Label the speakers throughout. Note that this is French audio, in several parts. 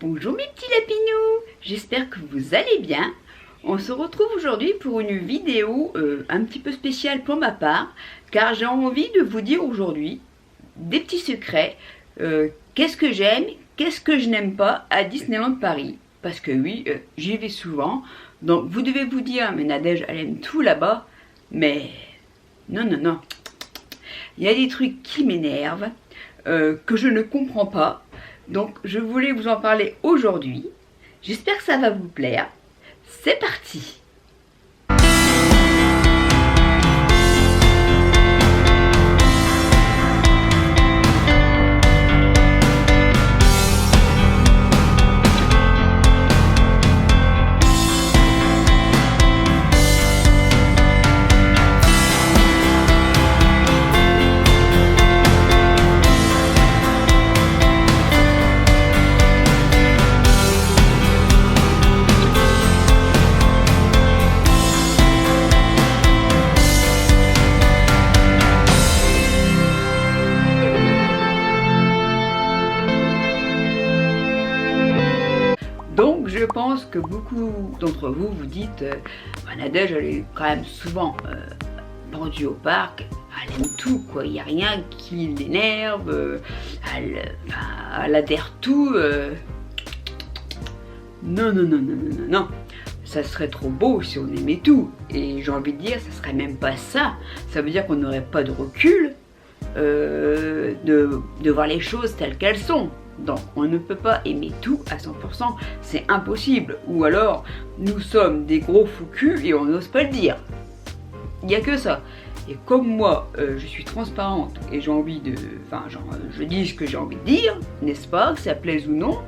Speaker 1: Bonjour mes petits lapinous, j'espère que vous allez bien. On se retrouve aujourd'hui pour une vidéo un petit peu spéciale pour ma part, car j'ai envie de vous dire aujourd'hui des petits secrets. Qu'est-ce que j'aime, qu'est-ce que je n'aime pas à Disneyland Paris. Parce que oui, j'y vais souvent, donc vous devez vous dire, mais Nadège, elle aime tout là-bas. Mais non, non, non. Il y a des trucs qui m'énervent, que je ne comprends pas. Donc je voulais vous en parler aujourd'hui. J'espère que ça va vous plaire. C'est parti! Donc je pense que beaucoup d'entre vous vous dites Nadège, elle est quand même souvent pendue au parc, elle aime tout quoi, il n'y a rien qui l'énerve, elle adhère tout. Non, non, non, non, non, non, non, ça serait trop beau si on aimait tout, et j'ai envie de dire, ça serait même pas ça, ça veut dire qu'on n'aurait pas de recul de voir les choses telles qu'elles sont. Donc on ne peut pas aimer tout à 100%, c'est impossible. Ou alors nous sommes des gros fous culs et on n'ose pas le dire. Il n'y a que ça. Et comme moi je suis transparente et j'ai envie de... Enfin genre je dis ce que j'ai envie de dire, n'est-ce pas, que ça plaise ou non.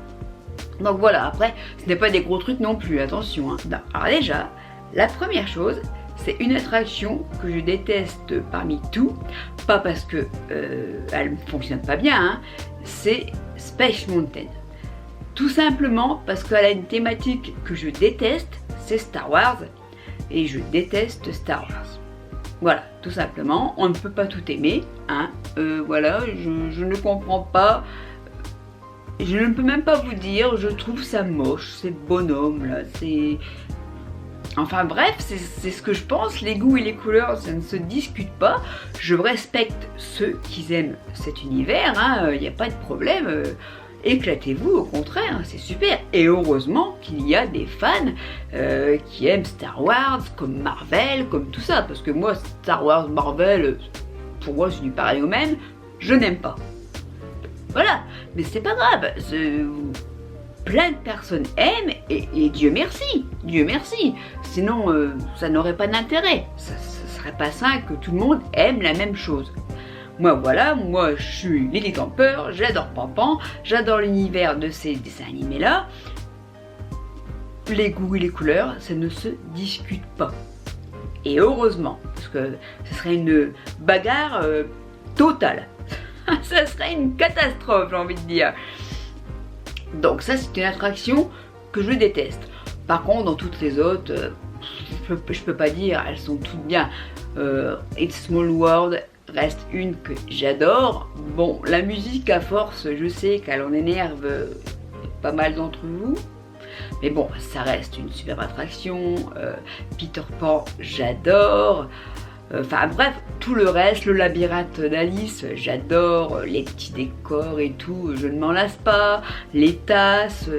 Speaker 1: Donc voilà, après ce n'est pas des gros trucs non plus, attention hein. Alors déjà, la première chose, c'est une attraction que je déteste parmi tout. Pas parce que elle ne fonctionne pas bien, hein. C'est Space Mountain. Tout simplement parce qu'elle a une thématique que je déteste, c'est Star Wars. Et je déteste Star Wars. Voilà, tout simplement, on ne peut pas tout aimer. Hein. Voilà, je ne comprends pas. Je ne peux même pas vous dire, je trouve ça moche, ces bonhommes là, c'est... Enfin bref, c'est ce que je pense, les goûts et les couleurs, ça ne se discute pas. Je respecte ceux qui aiment cet univers, il n'y a pas de problème. Éclatez-vous, au contraire, c'est super. Et heureusement qu'il y a des fans qui aiment Star Wars, comme Marvel, comme tout ça. Parce que moi, Star Wars, Marvel, pour moi c'est du pareil au même, je n'aime pas. Voilà, mais c'est pas grave. Plein de personnes aiment et Dieu merci, sinon ça n'aurait pas d'intérêt, ça serait pas sain que tout le monde aime la même chose. Moi voilà, moi je suis Lily Camper, j'adore Pampan, j'adore l'univers de ces dessins animés là. Les goûts et les couleurs, ça ne se discute pas. Et heureusement, parce que ce serait une bagarre totale, ça serait une catastrophe j'ai envie de dire. Donc ça c'est une attraction que je déteste. Par contre dans toutes les autres, je peux pas dire, elles sont toutes bien. It's Small World reste une que j'adore. Bon, la musique à force, je sais qu'elle en énerve pas mal d'entre vous. Mais bon, ça reste une superbe attraction. Peter Pan, j'adore. Enfin bref, tout le reste, le labyrinthe d'Alice, j'adore, les petits décors et tout, je ne m'en lasse pas, les tasses,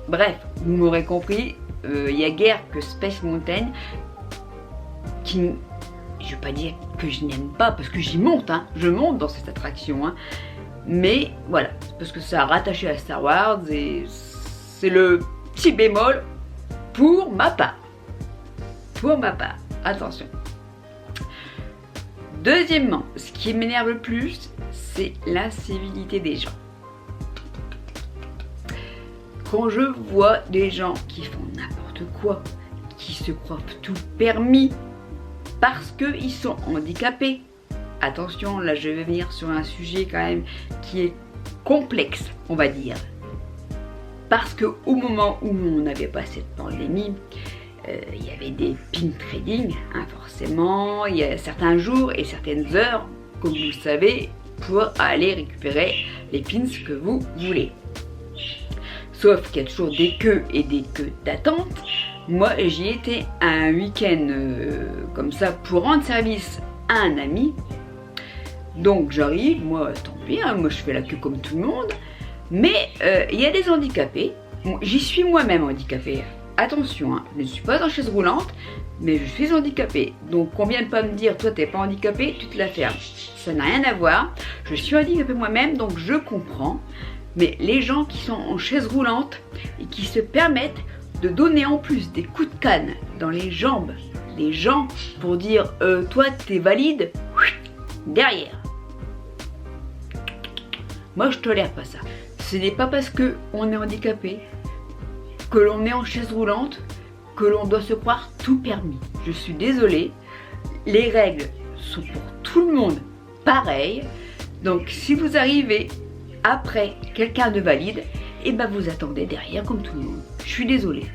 Speaker 1: bref, vous m'aurez compris, il n'y a guère que Space Mountain qui, je ne veux pas dire que je n'aime pas, parce que j'y monte, hein, je monte dans cette attraction, hein, mais voilà, parce que ça a rattaché à Star Wars et c'est le petit bémol pour ma part, attention. Deuxièmement, ce qui m'énerve le plus, c'est l'incivilité des gens. Quand je vois des gens qui font n'importe quoi, qui se croient tout permis parce qu'ils sont handicapés. Attention, là je vais venir sur un sujet quand même qui est complexe, on va dire. Parce qu'au moment où on n'avait pas cette pandémie, il y avait des pin trading, hein, forcément, il y a certains jours et certaines heures, comme vous le savez, pour aller récupérer les pins que vous voulez. sauf qu'il y a toujours des queues et des queues d'attente. Moi, j'y étais un week-end comme ça pour rendre service à un ami. Donc j'arrive, moi tant pis, hein, moi je fais la queue comme tout le monde. Mais il y a des handicapés, j'y suis moi-même handicapée. Attention, hein, je ne suis pas en chaise roulante, mais je suis handicapée. Donc on vient de pas me dire, toi t'es pas handicapée, tu te la fermes. Ça n'a rien à voir, je suis handicapée moi-même, donc je comprends. Mais les gens qui sont en chaise roulante et qui se permettent de donner en plus des coups de canne dans les jambes des gens pour dire toi t'es valide, derrière. Moi je tolère pas ça. Ce n'est pas parce qu'on est handicapé, que l'on est en chaise roulante, que l'on doit se croire tout permis. Je suis désolée, les règles sont pour tout le monde pareilles. Donc si vous arrivez après quelqu'un de valide, et ben vous attendez derrière comme tout le monde. Je suis désolée,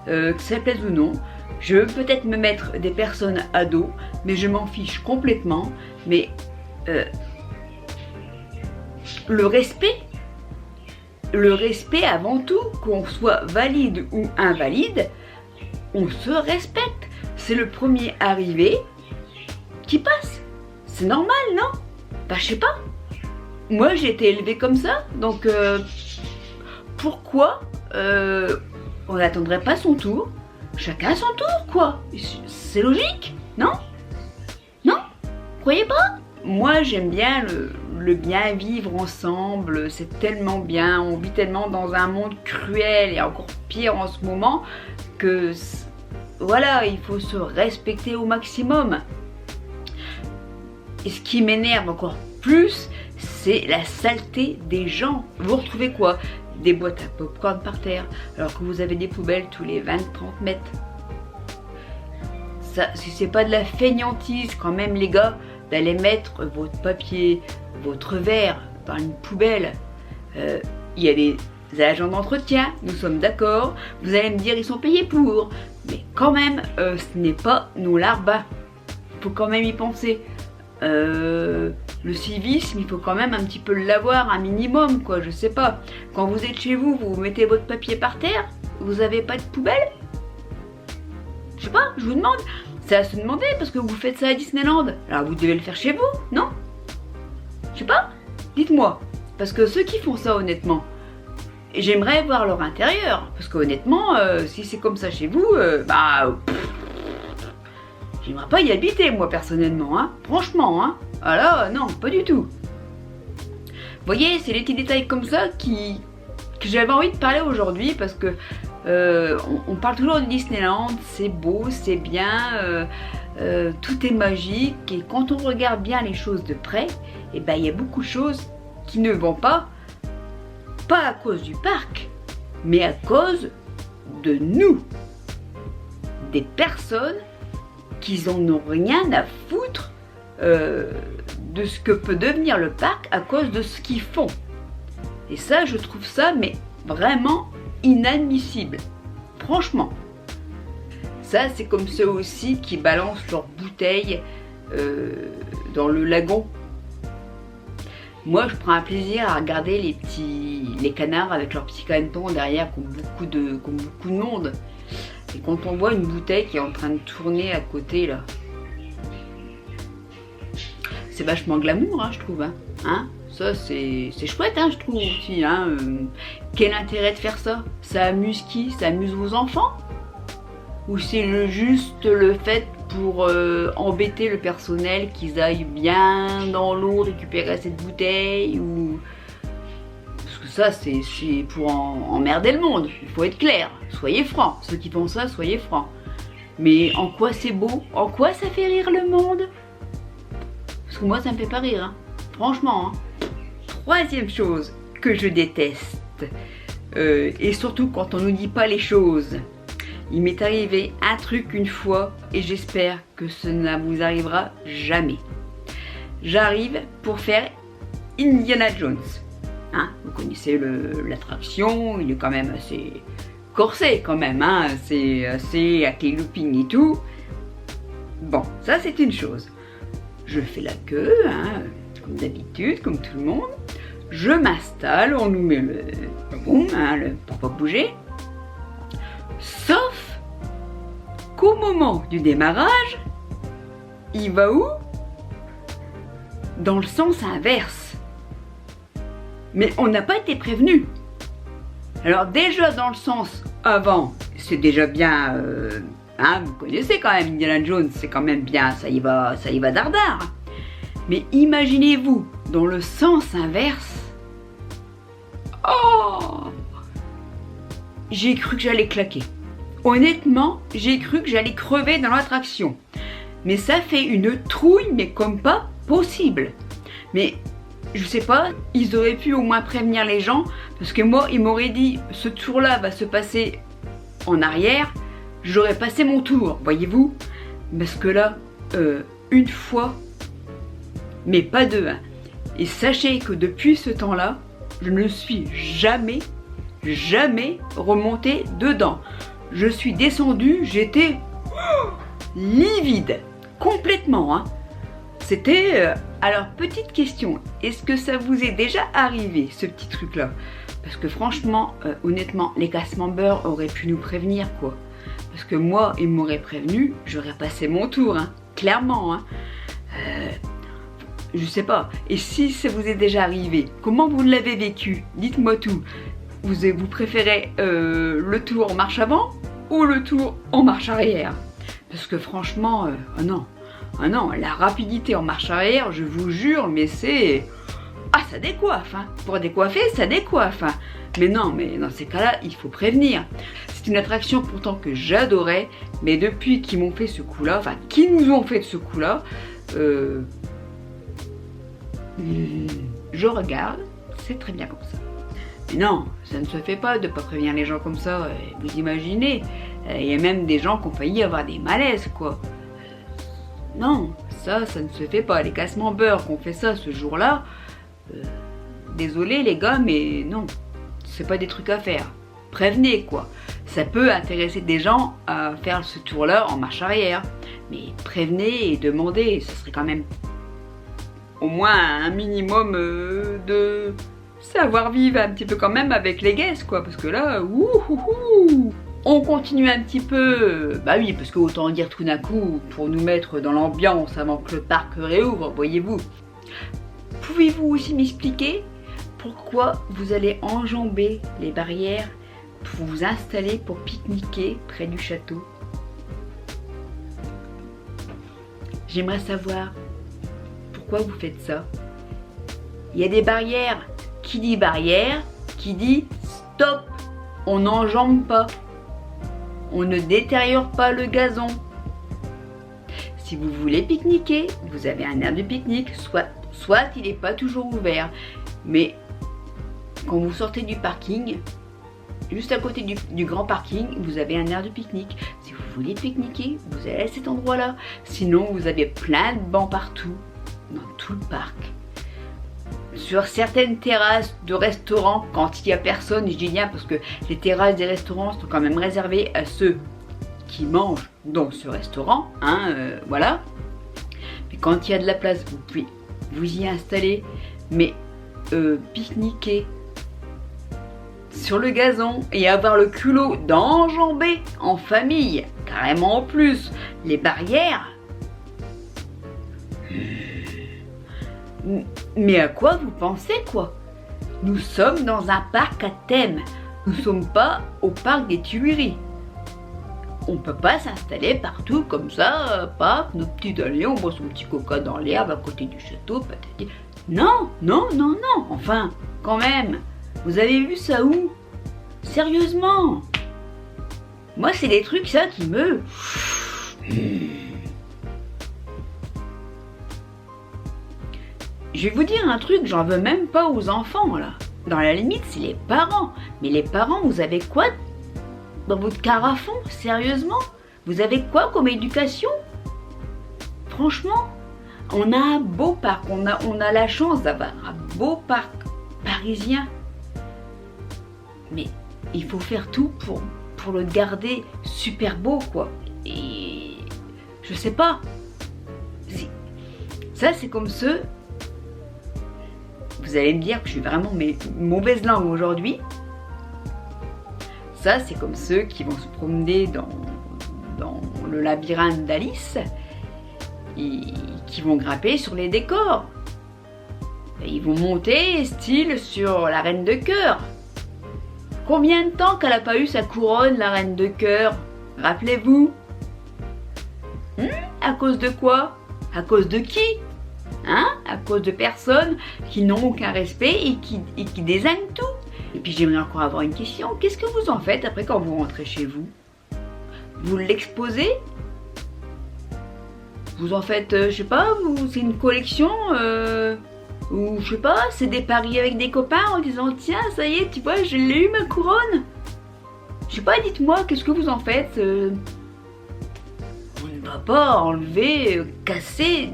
Speaker 1: que ça plaise ou non. Je veux peut-être me mettre des personnes à dos, mais je m'en fiche complètement. Mais le respect avant tout, qu'on soit valide ou invalide, on se respecte. C'est le premier arrivé qui passe. C'est normal, non? Bah je sais pas. Moi j'ai été élevée comme ça, donc pourquoi on n'attendrait pas son tour? Chacun son tour, quoi. C'est logique, non? Non? Vous croyez pas? Moi j'aime bien le bien vivre ensemble, c'est tellement bien, on vit tellement dans un monde cruel et encore pire en ce moment que voilà, il faut se respecter au maximum. Et ce qui m'énerve encore plus, c'est la saleté des gens. Vous retrouvez quoi? Des boîtes à popcorn par terre, alors que vous avez des poubelles tous les 20-30 mètres. Ça, si c'est pas de la fainéantise quand même les gars, d'aller mettre votre papier, votre verre dans une poubelle. Il y a des agents d'entretien, nous sommes d'accord. Vous allez me dire ils sont payés pour, mais quand même ce n'est pas nos larbins. Il faut quand même y penser. Le civisme, il faut quand même un petit peu l'avoir, un minimum quoi, je sais pas. Quand vous êtes chez vous, vous mettez votre papier par terre, vous avez pas de poubelle? Je sais pas, je vous demande. C'est à se demander parce que vous faites ça à Disneyland. Alors vous devez le faire chez vous, non? Je sais pas, dites-moi. Parce que ceux qui font ça honnêtement, j'aimerais voir leur intérieur. Parce qu'honnêtement, si c'est comme ça chez vous, j'aimerais pas y habiter moi personnellement, hein. Franchement, hein. Ah là, non, pas du tout. Vous voyez, c'est les petits détails comme ça que j'avais envie de parler aujourd'hui parce que on parle toujours de Disneyland, c'est beau, c'est bien, tout est magique et quand on regarde bien les choses de près, et ben il y a beaucoup de choses qui ne vont pas à cause du parc, mais à cause de nous, des personnes qui en ont rien à foutre de ce que peut devenir le parc à cause de ce qu'ils font. Et ça, je trouve ça mais vraiment inadmissible. Franchement. Ça, c'est comme ceux aussi qui balancent leurs bouteilles dans le lagon. Moi, je prends un plaisir à regarder les canards avec leurs petits canetons derrière, comme beaucoup de monde. Et quand on voit une bouteille qui est en train de tourner à côté, là, c'est vachement glamour, hein, je trouve. Hein, ça, c'est chouette, hein, je trouve aussi. Hein, quel intérêt de faire ça? Ça amuse qui? Ça amuse vos enfants? Ou c'est juste le fait pour embêter le personnel qu'ils aillent bien dans l'eau récupérer cette bouteille ou... Parce que ça, c'est pour emmerder le monde. Il faut être clair. Soyez francs. Ceux qui font ça, soyez francs. Mais en quoi c'est beau? En quoi ça fait rire le monde? Parce que moi, ça me fait pas rire. Hein. Franchement. Hein. Troisième chose que je déteste. Et surtout quand on nous dit pas les choses. Il m'est arrivé un truc une fois et j'espère que ça ne vous arrivera jamais. J'arrive pour faire Indiana Jones. Hein, vous connaissez l'attraction, il est quand même assez corsé quand même, hein, c'est assez avec les loopings et tout. Bon, ça c'est une chose. Je fais la queue, hein, comme d'habitude, comme tout le monde. je m'installe, on nous met le boum, hein, pour pas bouger. Sauf qu'au moment du démarrage, il va où? Dans le sens inverse. Mais on n'a pas été prévenu. Alors déjà dans le sens avant, c'est déjà bien, hein, vous connaissez quand même Indiana Jones, c'est quand même bien, ça y va dardard. Mais imaginez-vous dans le sens inverse. Oh, j'ai cru que j'allais claquer. Honnêtement, j'ai cru que j'allais crever dans l'attraction. Mais ça fait une trouille, mais comme pas possible. Mais je sais pas, ils auraient pu au moins prévenir les gens, parce que moi, ils m'auraient dit, ce tour-là va se passer en arrière, j'aurais passé mon tour, voyez-vous. Parce que là, une fois, mais pas deux, hein. Et sachez que depuis ce temps-là, je ne suis jamais remontée dedans. Je suis descendue, j'étais livide, complètement, hein. C'était... alors, petite question, est-ce que ça vous est déjà arrivé, ce petit truc-là? Parce que franchement, honnêtement, les cast-members auraient pu nous prévenir, quoi. Parce que moi, ils m'auraient prévenu, j'aurais passé mon tour, hein, clairement, hein. Je sais pas. Et si ça vous est déjà arrivé, comment vous l'avez vécu? Dites-moi tout. Vous préférez le tour en marche avant ou le tour en marche arrière? Parce que franchement, oh non. Ah non, la rapidité en marche arrière, je vous jure, mais c'est... Ah, ça décoiffe, hein. Pour décoiffer, ça décoiffe, hein. Mais non, mais dans ces cas-là, il faut prévenir. C'est une attraction pourtant que j'adorais, mais depuis qu'ils m'ont fait ce coup-là, enfin, qu'ils nous ont fait ce coup-là, je regarde, c'est très bien comme ça. Mais non, ça ne se fait pas de ne pas prévenir les gens comme ça, vous imaginez. Il y a même des gens qui ont failli avoir des malaises, quoi. Non, ça ne se fait pas. Les cast-members qui ont fait ça ce jour-là, désolé les gars, mais non, c'est pas des trucs à faire. Prévenez, quoi. Ça peut intéresser des gens à faire ce tour-là en marche arrière. Mais prévenez et demandez, ce serait quand même au moins un minimum de savoir-vivre un petit peu quand même avec les guests, quoi. Parce que là, wouhouhou. On continue un petit peu, bah oui, parce que autant dire tout d'un coup, pour nous mettre dans l'ambiance avant que le parc réouvre, voyez-vous. Pouvez-vous aussi m'expliquer pourquoi vous allez enjamber les barrières pour vous installer pour pique-niquer près du château? J'aimerais savoir pourquoi vous faites ça. Il y a des barrières. Qui dit barrière, qui dit stop, on n'enjambe pas. On ne détériore pas le gazon. Si vous voulez pique-niquer, vous avez un aire de pique-nique, soit il n'est pas toujours ouvert. Mais quand vous sortez du parking, juste à côté du grand parking, vous avez un aire de pique-nique. Si vous voulez pique-niquer, vous allez à cet endroit-là. Sinon, vous avez plein de bancs partout, dans tout le parc. Sur certaines terrasses de restaurants, quand il n'y a personne, je dis bien parce que les terrasses des restaurants sont quand même réservées à ceux qui mangent dans ce restaurant, hein, voilà. Mais quand il y a de la place, vous pouvez vous y installer, mais pique-niquer sur le gazon et avoir le culot d'enjamber en famille, carrément en plus, les barrières. Mais à quoi vous pensez, quoi? Nous sommes dans un parc à thème. Nous ne sommes pas au parc des Tuileries. On ne peut pas s'installer partout comme ça, pas nos petits alliés, on boit son petit coca dans l'herbe à côté du château, patati. Non, non, non, non, enfin, quand même. Vous avez vu ça où? Sérieusement? Moi, c'est des trucs, ça, qui me... Je vais vous dire un truc, j'en veux même pas aux enfants, là. Dans la limite, c'est les parents. Mais les parents, vous avez quoi dans votre carafon? Sérieusement? Vous avez quoi comme éducation? Franchement, on a un beau parc. On a la chance d'avoir un beau parc parisien. Mais il faut faire tout pour le garder super beau, quoi. Et je sais pas. Ça, c'est comme ceux... vous allez me dire que je suis vraiment mauvaise langue aujourd'hui. Ça, c'est comme ceux qui vont se promener dans le labyrinthe d'Alice et qui vont grimper sur les décors. Et ils vont monter style sur la reine de cœur. Combien de temps qu'elle n'a pas eu sa couronne, la reine de cœur? Rappelez-vous. À cause de quoi? À cause de qui? À cause de personnes qui n'ont aucun respect et qui désignent tout. Et puis j'aimerais encore avoir une question. Qu'est-ce que vous en faites après quand vous rentrez chez vous? Vous l'exposez? Vous en faites, je sais pas, c'est une collection ou je sais pas, c'est des paris avec des copains en disant tiens, ça y est, tu vois, je l'ai eu ma couronne. Je sais pas, dites-moi, qu'est-ce que vous en faites? On ne va pas enlever, casser.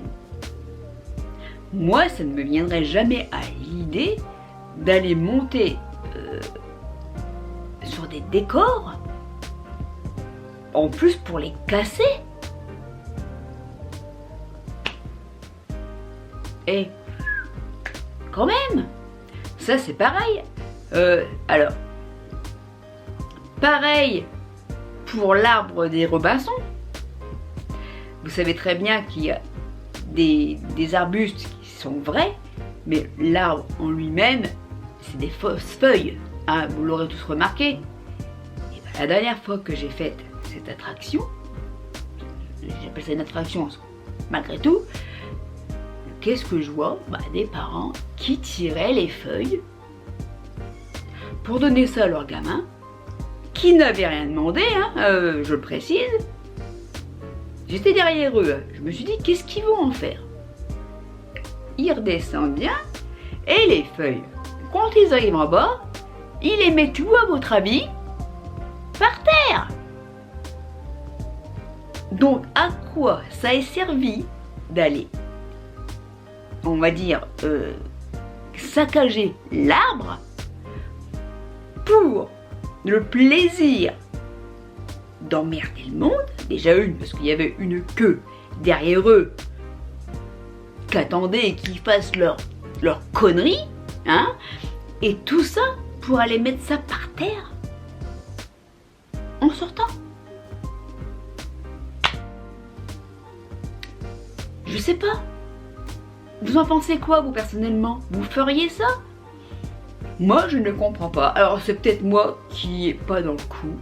Speaker 1: Moi, ça ne me viendrait jamais à l'idée d'aller monter sur des décors, en plus pour les casser. Et quand même, ça c'est pareil. Alors, pareil pour l'arbre des Robinson. Vous savez très bien qu'il y a des arbustes qui sont vrais, mais l'arbre en lui-même, c'est des fausses feuilles. Vous l'aurez tous remarqué. Et ben, la dernière fois que j'ai fait cette attraction, j'appelle ça une attraction malgré tout, qu'est-ce que je vois? Des parents qui tiraient les feuilles pour donner ça à leurs gamins, qui n'avaient rien demandé, je le précise. J'étais derrière eux, je me suis dit, qu'est-ce qu'ils vont en faire? Ils redescendent bien, et les feuilles, quand ils arrivent en bas, ils les mettent où, à votre avis? Par terre. Donc, à quoi ça est servi d'aller, on va dire, saccager l'arbre pour le plaisir d'emmerder le monde? Déjà parce qu'il y avait une queue derrière eux qui attendait qu'ils fassent leur connerie, et tout ça pour aller mettre ça par terre en sortant. Je sais pas. Vous en pensez quoi, vous, personnellement? Vous feriez ça? Moi, je ne comprends pas. Alors, c'est peut-être moi qui est pas dans le coup.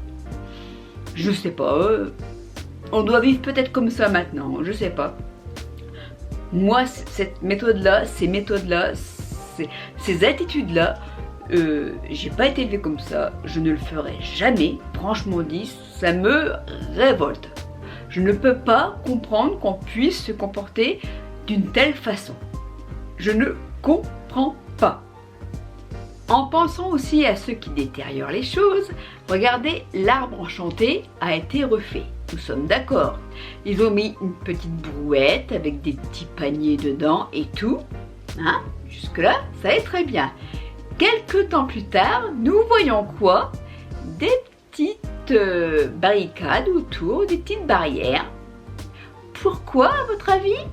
Speaker 1: Je sais pas. On doit vivre peut-être comme ça maintenant. Je sais pas. Moi, cette méthode-là, ces attitudes-là, j'ai pas été élevée comme ça. Je ne le ferai jamais. Franchement dit, ça me révolte. Je ne peux pas comprendre qu'on puisse se comporter d'une telle façon. Je ne comprends pas. En pensant aussi à ceux qui détériorent les choses, regardez, l'arbre enchanté a été refait. Nous sommes d'accord. Ils ont mis une petite brouette avec des petits paniers dedans et tout. Jusque-là, ça est très bien. Quelques temps plus tard, nous voyons quoi? Des petites barricades autour, des petites barrières. Pourquoi, à votre avis?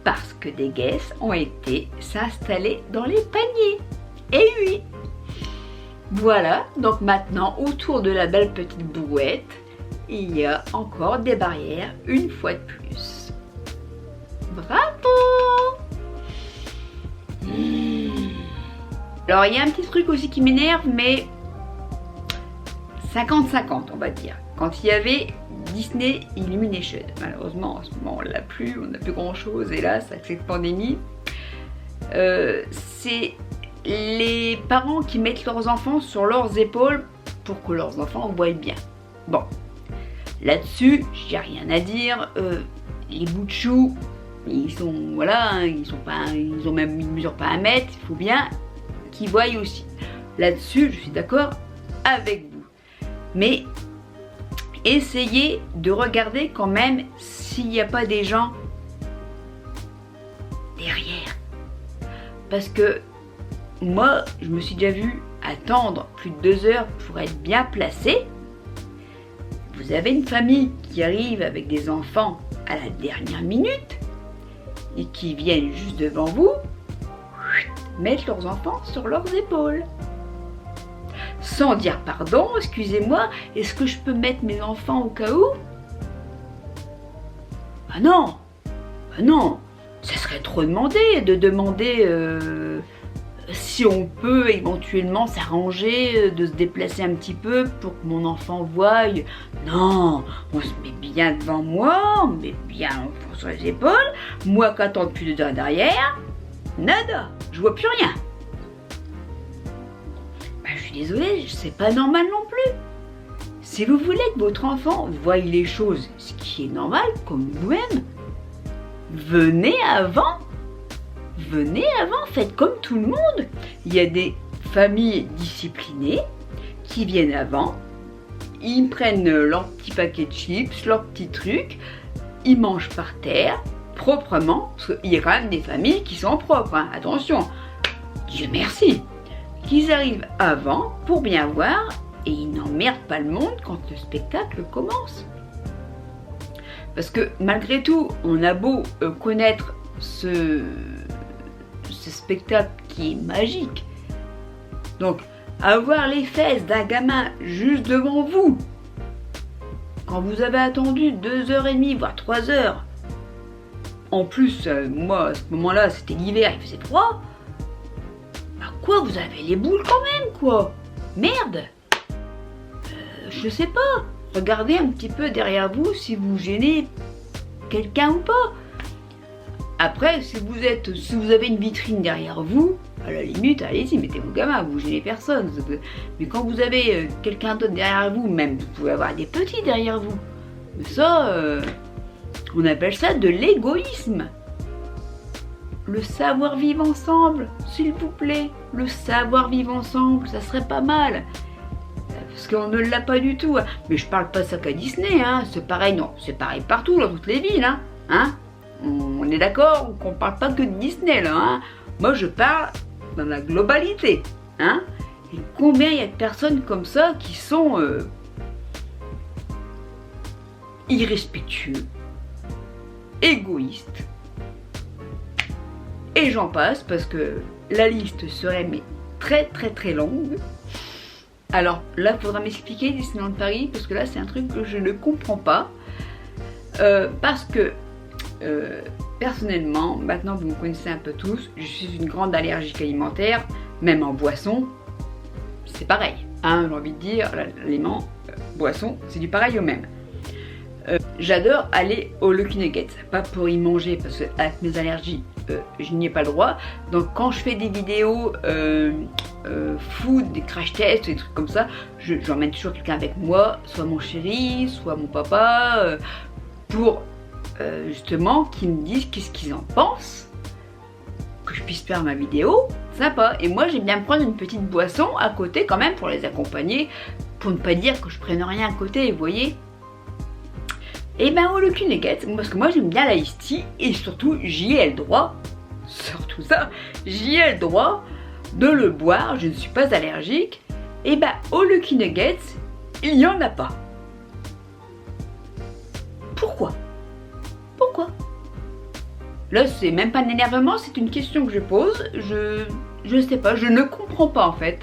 Speaker 1: Parce que des guêtres ont été s'installer dans les paniers. Et oui. Voilà, donc maintenant, autour de la belle petite brouette, il y a encore des barrières, une fois de plus. Bravo! Alors, il y a un petit truc aussi qui m'énerve, mais 50-50, on va dire. Quand il y avait Disney Illumination, malheureusement, en ce moment, on l'a plus, on n'a plus grand-chose, hélas, avec cette pandémie. C'est les parents qui mettent leurs enfants sur leurs épaules pour que leurs enfants voient bien. Bon, là-dessus, j'ai rien à dire. Les bouts de chou, ils sont, voilà, ils mesurent pas 1 mètre. Il faut bien qu'ils voient aussi. Là-dessus, je suis d'accord avec vous. Mais essayez de regarder quand même s'il n'y a pas des gens derrière. Parce que moi, je me suis déjà vue attendre plus de 2 heures pour être bien placée. Vous avez une famille qui arrive avec des enfants à la dernière minute et qui viennent juste devant vous, mettent leurs enfants sur leurs épaules. Sans dire pardon, excusez-moi, est-ce que je peux mettre mes enfants au cas où? Ah non, ça serait trop demandé de demander si on peut éventuellement s'arranger, de se déplacer un petit peu pour que mon enfant voie. Non, on se met bien devant moi, on met bien sur les épaules, moi qui attends depuis 2 heures derrière, nada, je vois plus rien. Je suis désolée, c'est pas normal non plus. Si vous voulez que votre enfant voie les choses, ce qui est normal, comme vous-même, venez avant, faites comme tout le monde. Il y a des familles disciplinées qui viennent avant, ils prennent leur petit paquet de chips, leur petit truc, ils mangent par terre, proprement, parce qu'il y a quand même des familles qui sont propres, hein. Attention, Dieu merci, qu'ils arrivent avant pour bien voir et ils n'emmerdent pas le monde quand le spectacle commence. Parce que malgré tout, on a beau connaître ce spectacle qui est magique. Donc, avoir les fesses d'un gamin juste devant vous, quand vous avez attendu 2h30, voire 3h, en plus, moi, à ce moment-là, c'était l'hiver, il faisait froid, quoi, vous avez les boules quand même, quoi. Merde. Je sais pas. Regardez un petit peu derrière vous si vous gênez quelqu'un ou pas. Après, si vous avez une vitrine derrière vous, à la limite, allez-y, mettez vos gamins, vous gênez personne. Mais quand vous avez quelqu'un d'autre derrière vous, même vous pouvez avoir des petits derrière vous. Mais ça, on appelle ça de l'égoïsme. Le savoir-vivre ensemble, s'il vous plaît. Le savoir-vivre ensemble, ça serait pas mal. Parce qu'on ne l'a pas du tout. Mais je parle pas ça qu'à Disney, hein. C'est pareil, non, c'est pareil partout, dans toutes les villes, hein. On est d'accord qu'on parle pas que de Disney, là, hein. Moi, je parle dans la globalité, hein. Et combien il y a de personnes comme ça qui sont irrespectueux, égoïstes, et j'en passe parce que la liste serait mais très très très longue. Alors là, il faudra m'expliquer Disneyland Paris parce que là, c'est un truc que je ne comprends pas. Parce que personnellement, maintenant vous me connaissez un peu tous, je suis une grande allergique alimentaire, même en boisson, c'est pareil. Hein, j'ai envie de dire, l'aliment, boisson, c'est du pareil au même. J'adore aller au Lucky Nuggets, pas pour y manger parce que avec mes allergies, je n'y ai pas le droit. Donc quand je fais des vidéos food, des crash tests, des trucs comme ça, j'emmène toujours quelqu'un avec moi, soit mon chéri, soit mon papa, pour justement qu'ils me disent qu'est-ce qu'ils en pensent, que je puisse faire ma vidéo sympa. Et moi j'aime bien me prendre une petite boisson à côté quand même pour les accompagner, pour ne pas dire que je prenne rien à côté, vous voyez. Et ben au Lucky Nuggets, parce que moi j'aime bien la iced tea et surtout j'y ai le droit, surtout ça, j'y ai le droit de le boire, je ne suis pas allergique. Et ben au Lucky Nuggets, il n'y en a pas. Pourquoi? Pourquoi? Là c'est même pas un énervement, c'est une question que je pose, je sais pas, je ne comprends pas en fait.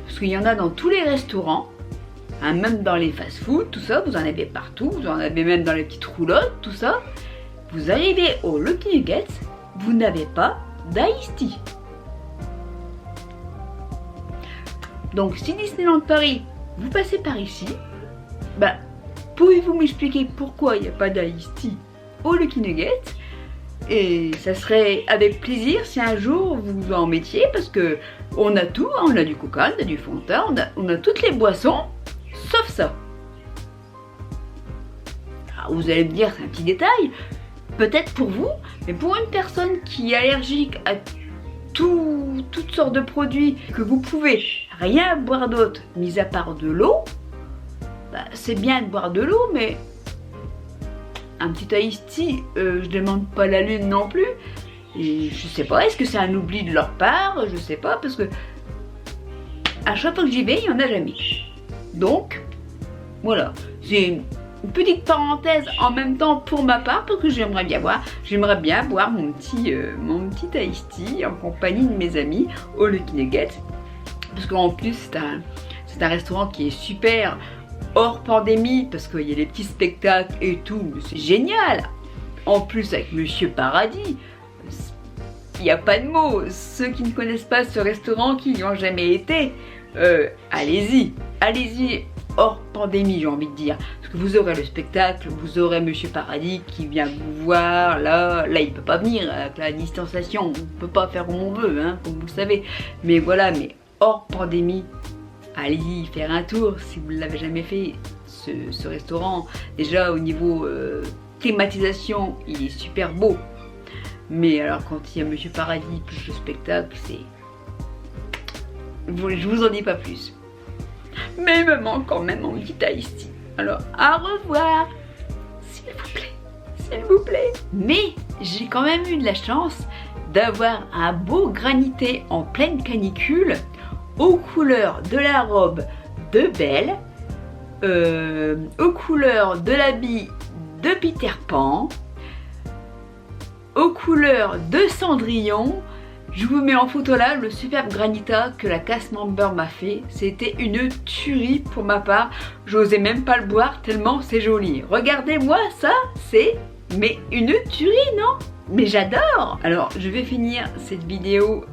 Speaker 1: Parce qu'il y en a dans tous les restaurants. Hein, même dans les fast-food, tout ça, vous en avez partout, vous en avez même dans les petites roulottes, tout ça. Vous arrivez au Lucky Nuggets, vous n'avez pas d'iced tea. Donc si Disneyland Paris, vous passez par ici, bah, pouvez-vous m'expliquer pourquoi il n'y a pas d'iced tea au Lucky Nuggets? Et ça serait avec plaisir si un jour vous en mettiez, parce que on a tout, hein, on a du coca, on a du Fanta, on a toutes les boissons. Sauf ça. Alors vous allez me dire, c'est un petit détail, peut-être pour vous, mais pour une personne qui est allergique à toutes sortes de produits, que vous pouvez rien boire d'autre, mis à part de l'eau, bah, c'est bien de boire de l'eau, mais un petit iced tea, je demande pas la lune non plus. Et je sais pas, est-ce que c'est un oubli de leur part? Je sais pas, parce que à chaque fois que j'y vais, il n'y en a jamais. Donc, voilà, c'est Une petite parenthèse en même temps pour ma part, parce que j'aimerais bien boire mon petit iced tea en compagnie de mes amis au Lucky Nugget. Parce qu'en plus c'est un restaurant qui est super hors pandémie, parce qu'il y a les petits spectacles et tout, c'est génial. En plus avec Monsieur Paradis, il n'y a pas de mots. Ceux qui ne connaissent pas ce restaurant, qui n'y ont jamais été, allez-y hors pandémie, j'ai envie de dire, parce que vous aurez le spectacle, vous aurez Monsieur Paradis qui vient vous voir, là il peut pas venir avec la distanciation, on peut pas faire comme on veut, hein, comme vous le savez, mais voilà, mais hors pandémie, allez-y faire un tour si vous ne l'avez jamais fait, ce restaurant. Déjà au niveau thématisation, il est super beau, mais alors quand il y a Monsieur Paradis plus le spectacle, c'est... je vous en dis pas plus. Mais il me manque quand même mon petit iced tea. Alors, au revoir, s'il vous plaît. Mais j'ai quand même eu de la chance d'avoir un beau granité en pleine canicule, aux couleurs de la robe de Belle, aux couleurs de l'habit de Peter Pan, aux couleurs de Cendrillon. Je vous mets en photo là le superbe granita que la cast member m'a fait. C'était une tuerie pour ma part. J'osais même pas le boire tellement c'est joli. Regardez-moi ça, c'est mais une tuerie, non? Mais j'adore. Alors je vais finir cette vidéo.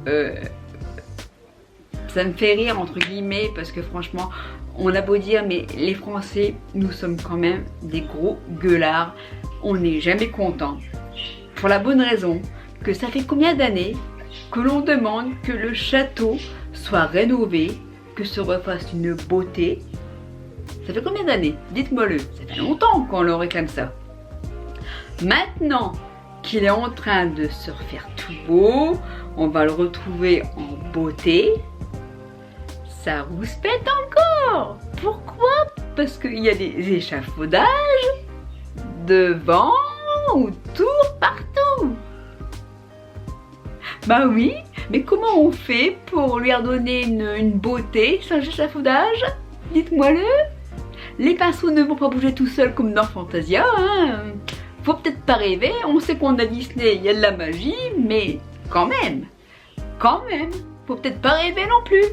Speaker 1: Ça me fait rire entre guillemets parce que franchement, on a beau dire, mais les Français, nous sommes quand même des gros gueulards. On n'est jamais content. Pour la bonne raison que ça fait combien d'années que l'on demande que le château soit rénové, que se refasse une beauté. Ça fait combien d'années? Dites-moi-le. Ça fait longtemps qu'on le réclame ça. Maintenant qu'il est en train de se refaire tout beau, on va le retrouver en beauté. Ça rouspète encore. Pourquoi? Parce qu'il y a des échafaudages devant, autour, partout. Bah oui, mais comment on fait pour lui redonner une beauté sans échafaudage? Dites-moi-le. Les pinceaux ne vont pas bouger tout seuls comme dans Fantasia, hein. Faut peut-être pas rêver, on sait qu'on a Disney, il y a de la magie, mais quand même, faut peut-être pas rêver non plus.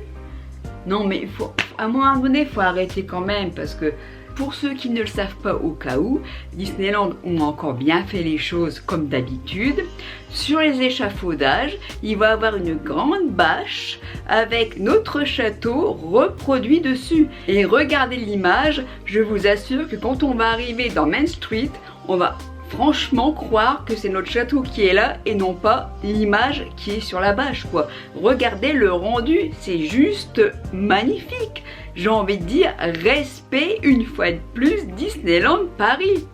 Speaker 1: Non mais faut, à un moment donné, faut arrêter quand même, parce que pour ceux qui ne le savent pas au cas où, Disneyland ont encore bien fait les choses comme d'habitude. Sur les échafaudages, il va y avoir une grande bâche avec notre château reproduit dessus. Et regardez l'image, je vous assure que quand on va arriver dans Main Street, on va franchement croire que c'est notre château qui est là et non pas l'image qui est sur la bâche, quoi. Regardez le rendu, c'est juste magnifique. J'ai envie de dire respect une fois de plus Disneyland Paris.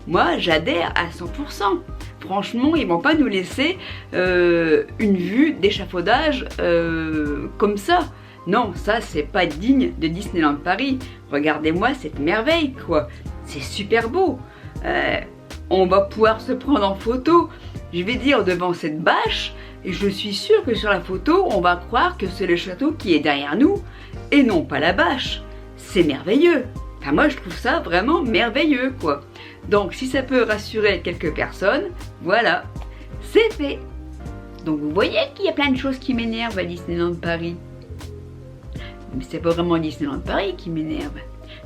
Speaker 1: Moi j'adhère à 100%. Franchement ils vont pas nous laisser une vue d'échafaudage comme ça. Non, ça c'est pas digne de Disneyland Paris. Regardez-moi cette merveille, quoi. C'est super beau. On va pouvoir se prendre en photo, je vais dire, devant cette bâche, et je suis sûre que sur la photo on va croire que c'est le château qui est derrière nous et non pas la bâche. C'est merveilleux. Enfin moi je trouve ça vraiment merveilleux, quoi. Donc si ça peut rassurer quelques personnes, voilà, c'est fait. Donc vous voyez qu'il y a plein de choses qui m'énervent à Disneyland Paris. Mais c'est pas vraiment Disneyland Paris qui m'énerve,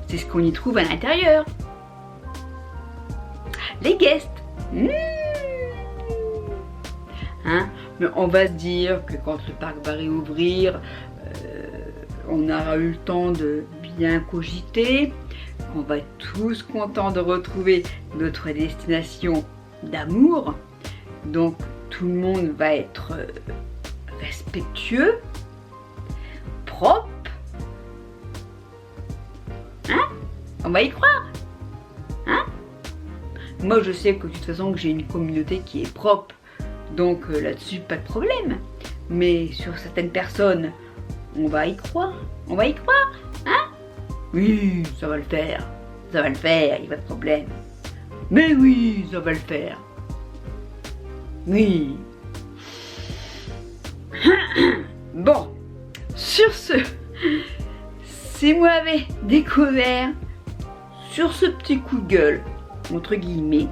Speaker 1: c'est ce qu'on y trouve à l'intérieur. Les guests, hein? Mais on va se dire que quand le parc va réouvrir, on aura eu le temps de bien cogiter, qu'on va être tous contents de retrouver notre destination d'amour. Donc tout le monde va être respectueux, propre, hein? On va y croire, hein? Moi je sais que de toute façon que j'ai une communauté qui est propre, donc là-dessus pas de problème. Mais sur certaines personnes, on va y croire, hein? Oui, ça va le faire, il n'y a pas de problème. Mais oui, ça va le faire. Oui. Bon, sur ce, si vous m'avez découvert sur ce petit coup de gueule, entre guillemets,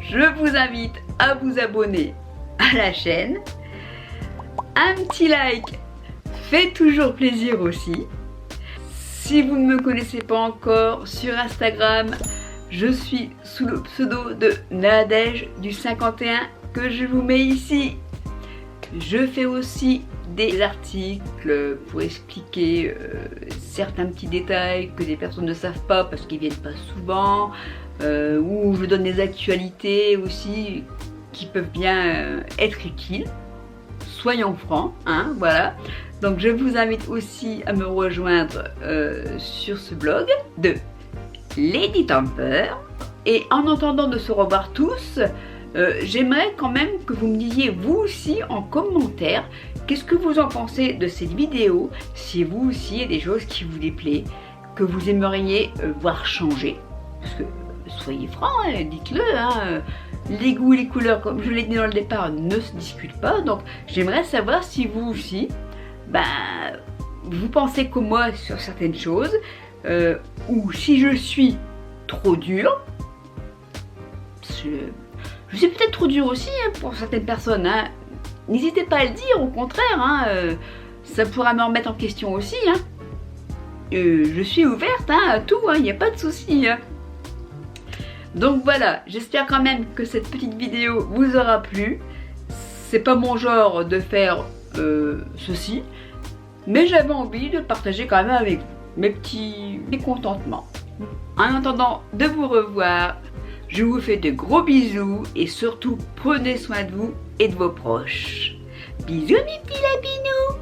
Speaker 1: je vous invite à vous abonner à la chaîne. Un petit like fait toujours plaisir aussi. Si vous ne me connaissez pas encore, sur Instagram, je suis sous le pseudo de Nadège du 51 que je vous mets ici. Je fais aussi des articles pour expliquer certains petits détails que des personnes ne savent pas parce qu'ils viennent pas souvent, où je donne des actualités aussi qui peuvent bien être utiles. Soyons francs, hein, voilà. Donc je vous invite aussi à me rejoindre sur ce blog de Lady Temper. Et en attendant de se revoir tous, j'aimerais quand même que vous me disiez vous aussi en commentaire qu'est-ce que vous en pensez de cette vidéo, si vous aussi il y a des choses qui vous déplaisent, que vous aimeriez voir changer. Parce que soyez francs, hein, dites-le, hein, les goûts et les couleurs, comme je l'ai dit dans le départ, ne se discutent pas. Donc j'aimerais savoir si vous aussi, vous pensez comme moi sur certaines choses, ou si je suis trop dure. Je suis peut-être trop dure aussi hein, pour certaines personnes. Hein. N'hésitez pas à le dire, au contraire. Hein, ça pourra me remettre en question aussi. Hein. Je suis ouverte hein, à tout, il n'y a pas de souci. Hein. Donc voilà, j'espère quand même que cette petite vidéo vous aura plu. C'est pas mon genre de faire ceci, mais j'avais envie de partager quand même avec vous mes petits mécontentements. En attendant de vous revoir, je vous fais de gros bisous et surtout prenez soin de vous et de vos proches. Bisous mes petits lapinous!